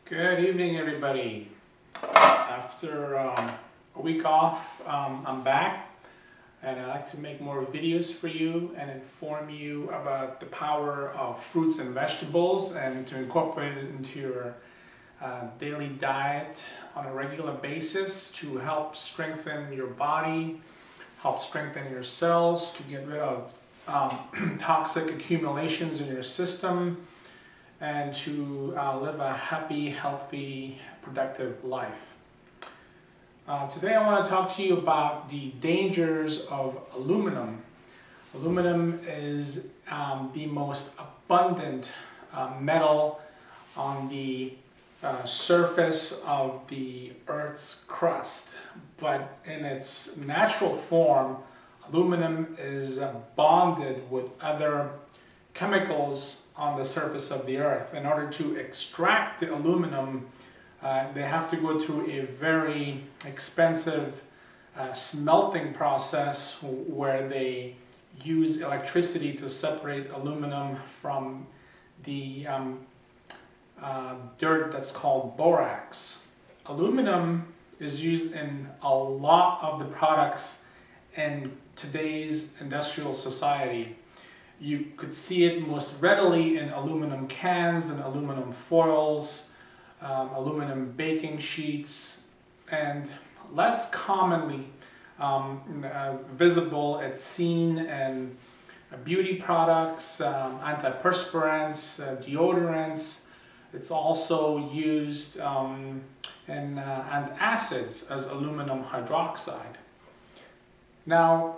Good evening, everybody. After a week off, I'm back, and I like to make more videos for you and inform you about the power of fruits and vegetables and to incorporate it into your daily diet on a regular basis to help strengthen your body, help strengthen your cells, to get rid of toxic accumulations in your system, and to live a happy, healthy, productive life. Today I want to talk to you about the dangers of aluminum. Aluminum is the most abundant metal on the surface of the Earth's crust, but in its natural form, aluminum is bonded with other chemicals on the surface of the Earth. In order to extract the aluminum, they have to go through a very expensive smelting process where they use electricity to separate aluminum from the dirt that's called borax. Aluminum is used in a lot of the products in today's industrial society. You could see it most readily in aluminum cans and aluminum foils, aluminum baking sheets, and less commonly visible, it's seen in beauty products, antiperspirants, deodorants. It's also used in antacids as aluminum hydroxide. Now,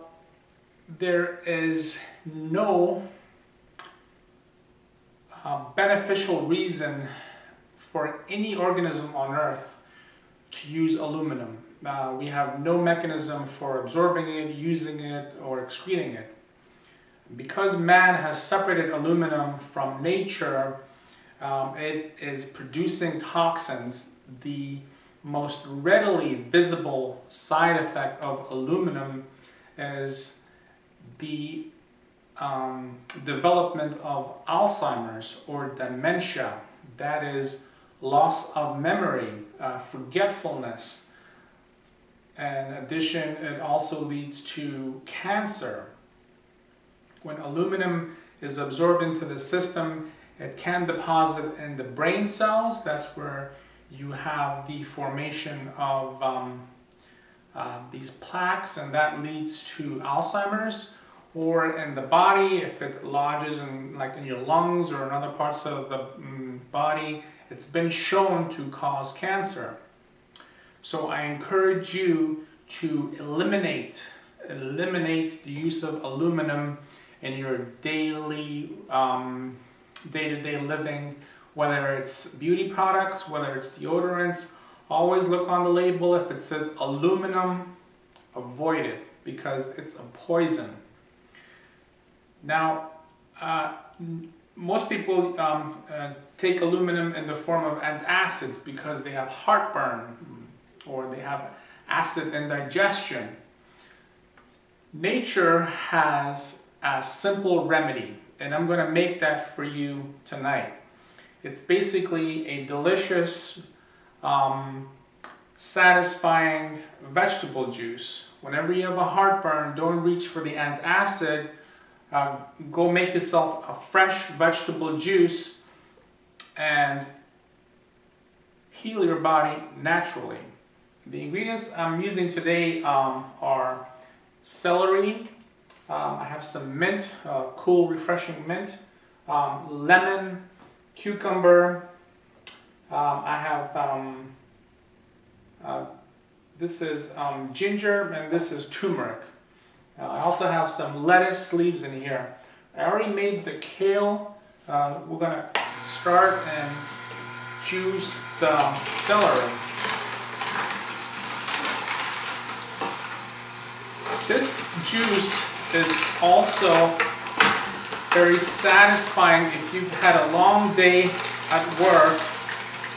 there is no beneficial reason for any organism on Earth to use aluminum. We have no mechanism for absorbing it, using it, or excreting it. Because man has separated aluminum from nature, it is producing toxins. The most readily visible side effect of aluminum is the development of Alzheimer's or dementia, that is loss of memory, forgetfulness. In addition, it also leads to cancer. When aluminum is absorbed into the system, it can deposit in the brain cells. That's where you have the formation of these plaques, and that leads to Alzheimer's. Or in the body, if it lodges in your lungs or in other parts of the body, it's been shown to cause cancer. So I encourage you to eliminate the use of aluminum in your daily day-to-day living, whether it's beauty products, whether it's deodorants. Always look on the label. If it says aluminum, avoid it because it's a poison. Now, most people take aluminum in the form of antacids because they have heartburn or they have acid indigestion. Nature has a simple remedy, and I'm going to make that for you tonight. It's basically a delicious, satisfying vegetable juice. Whenever you have a heartburn, don't reach for the antacid. Go make yourself a fresh vegetable juice and heal your body naturally. The ingredients I'm using today are celery. I have some mint, cool, refreshing mint, lemon, cucumber. I have this is ginger, and this is turmeric. I also have some lettuce leaves in here. I already made the kale. We're going to start and juice the celery. This juice is also very satisfying if you've had a long day at work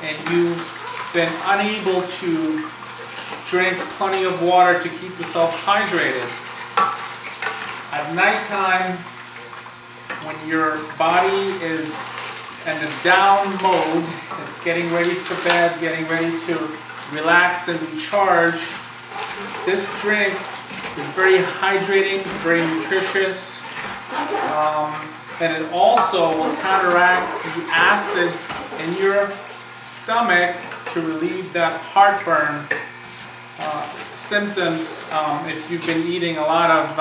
and you've been unable to drink plenty of water to keep yourself hydrated. At nighttime, when your body is and the down mode. It's getting ready for bed, getting ready to relax and recharge. This drink is very hydrating, very nutritious, and it also will counteract the acids in your stomach to relieve that heartburn symptoms. If you've been eating a lot of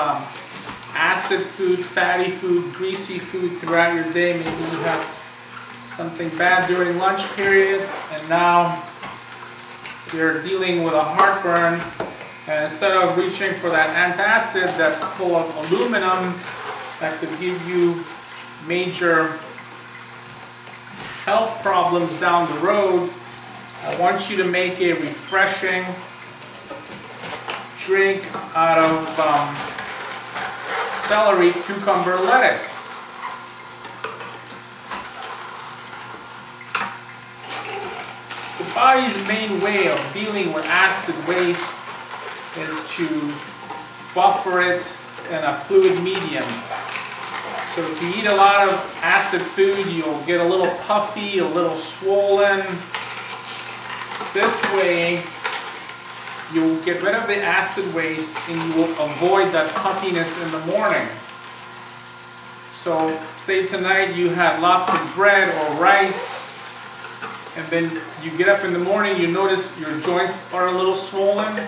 acid food, fatty food, greasy food throughout your day, maybe you have something bad during lunch period, and now you're dealing with a heartburn, and instead of reaching for that antacid that's full of aluminum that could give you major health problems down the road, I want you to make a refreshing drink out of celery, cucumber, lettuce. The body's main way of dealing with acid waste is to buffer it in a fluid medium. So if you eat a lot of acid food, you'll get a little puffy, a little swollen. This way, you'll get rid of the acid waste and you will avoid that puffiness in the morning. So say tonight you had lots of bread or rice, and then you get up in the morning, you notice your joints are a little swollen,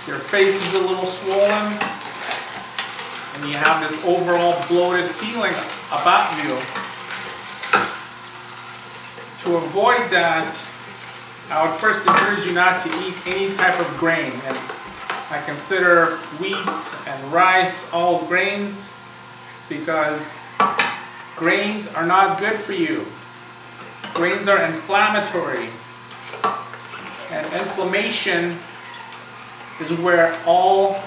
your face is a little swollen, and you have this overall bloated feeling about you. To avoid that, I would first encourage you not to eat any type of grain. And I consider wheat and rice all grains because grains are not good for you. Grains are inflammatory. And inflammation is where all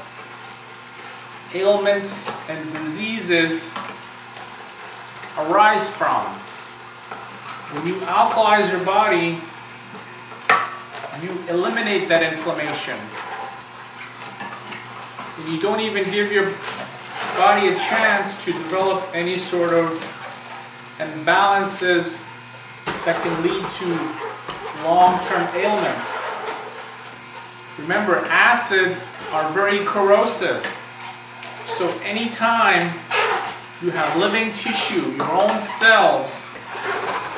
ailments and diseases arise from. When you alkalize your body, you eliminate that inflammation. And you don't even give your body a chance to develop any sort of imbalances that can lead to long-term ailments. Remember, acids are very corrosive. So anytime you have living tissue, your own cells,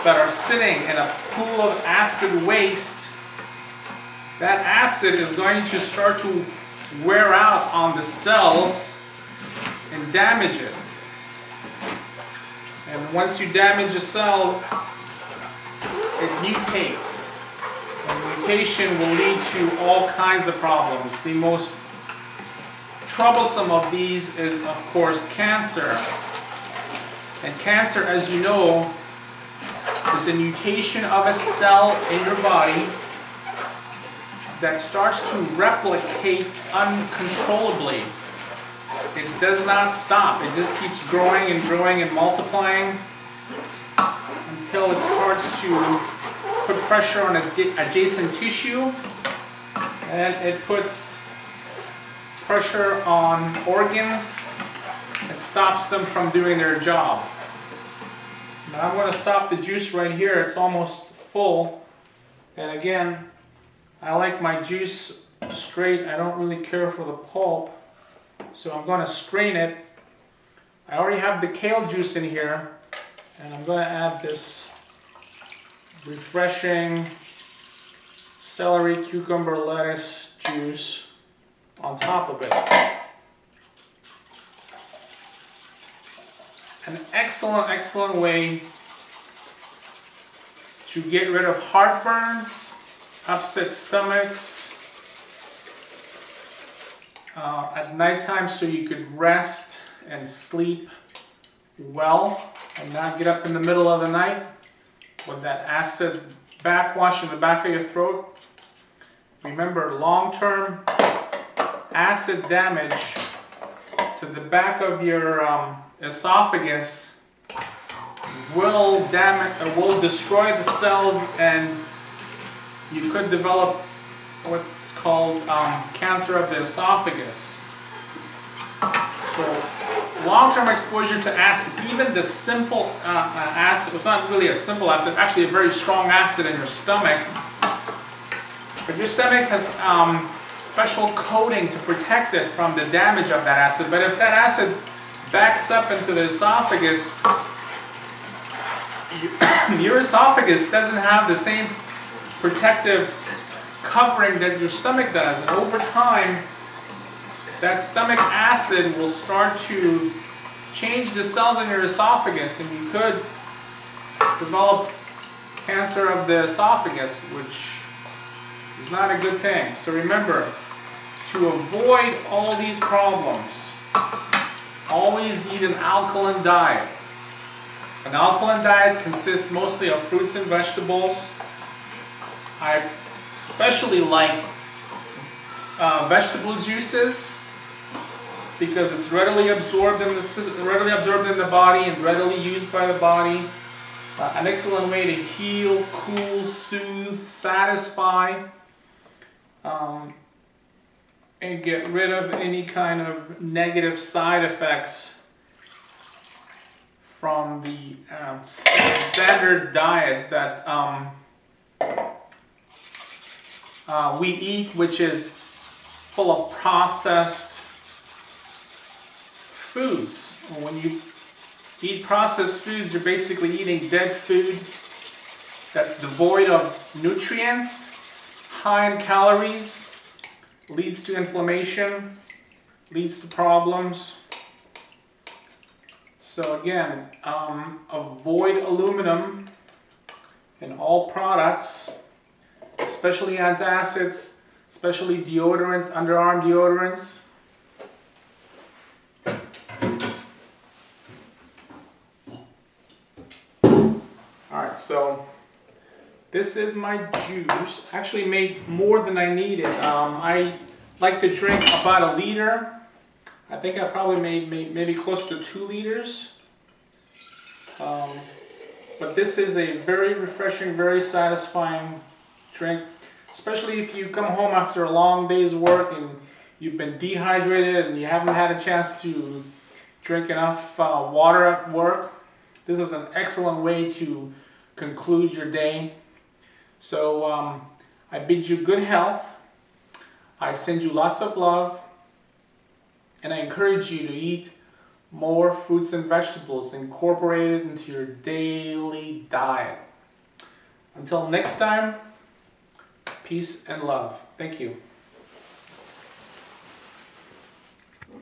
that are sitting in a pool of acid waste, that acid is going to start to wear out on the cells and damage it. And once you damage a cell, it mutates. And mutation will lead to all kinds of problems. The most troublesome of these is, of course, cancer. And cancer, as you know, is a mutation of a cell in your body that starts to replicate uncontrollably. It does not stop. It just keeps growing and growing and multiplying until it starts to put pressure on adjacent tissue, and it puts pressure on organs. It stops them from doing their job. Now I'm going to stop the juice right here. It's almost full. And again, I like my juice straight. I don't really care for the pulp. So I'm going to strain it. I already have the kale juice in here. And I'm going to add this refreshing celery, cucumber, lettuce juice on top of it. An excellent, excellent way to get rid of heartburns, upset stomachs at nighttime, so you could rest and sleep well and not get up in the middle of the night with that acid backwash in the back of your throat. Remember, long-term acid damage to the back of your esophagus will destroy the cells, and you could develop what's called cancer of the esophagus. So long-term exposure to acid, even the simple acid, it's not really a simple acid, actually a very strong acid in your stomach. But your stomach has special coating to protect it from the damage of that acid. But if that acid backs up into the esophagus, your esophagus doesn't have the same protective covering that your stomach does. And over time, that stomach acid will start to change the cells in your esophagus, and you could develop cancer of the esophagus, which is not a good thing. So remember, to avoid all these problems, always eat an alkaline diet. An alkaline diet consists mostly of fruits and vegetables. I especially like vegetable juices because it's readily absorbed in the body and readily used by the body. An excellent way to heal, cool, soothe, satisfy, and get rid of any kind of negative side effects from the standard diet that we eat, which is full of processed foods. When you eat processed foods, you're basically eating dead food that's devoid of nutrients, high in calories, leads to inflammation, leads to problems. So again, avoid aluminum in all products, especially antacids, especially deodorants, underarm deodorants. Alright, so this is my juice. Actually made more than I needed. I like to drink about 1 liter. I think I probably made maybe close to 2 liters. But this is a very refreshing, very satisfying drink, especially if you come home after a long day's work and you've been dehydrated and you haven't had a chance to drink enough water at work. This is an excellent way to conclude your day. So I bid you good health. I send you lots of love. And I encourage you to eat more fruits and vegetables, incorporate it into your daily diet. Until next time, peace and love. Thank you.